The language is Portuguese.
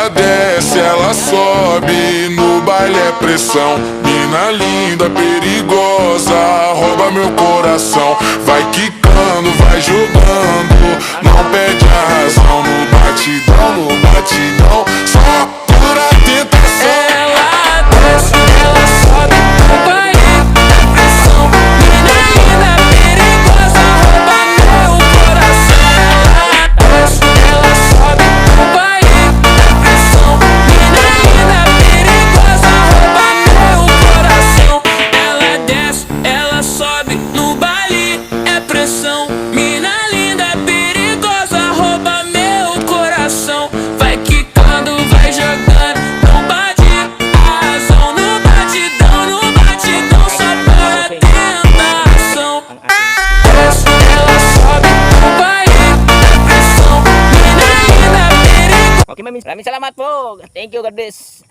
Ela desce, ela sobe, no baile é pressão. Mina linda, perigosa, rouba meu coração. Vai quicando, vai jogando, não perde a razão. No batidão, só pura tentação. Ela desce, ela sobe, no baile é pressão. Mina linda, perigosa, rouba meu coração. Ela desce, ela sobe, no baile é pressão. Mina linda, perigosa, rouba meu coração. Ela desce, ela sobe, no baile é pressão. Mina linda, perigosa, rouba meu coração. Vai quicando, vai jogando, não bate a razão. No batidão, só para tentação. Desce, ela sobe, no baile é pressão. Mina linda, perigosa. Okay, maraming salamat po. Thank you, God bless.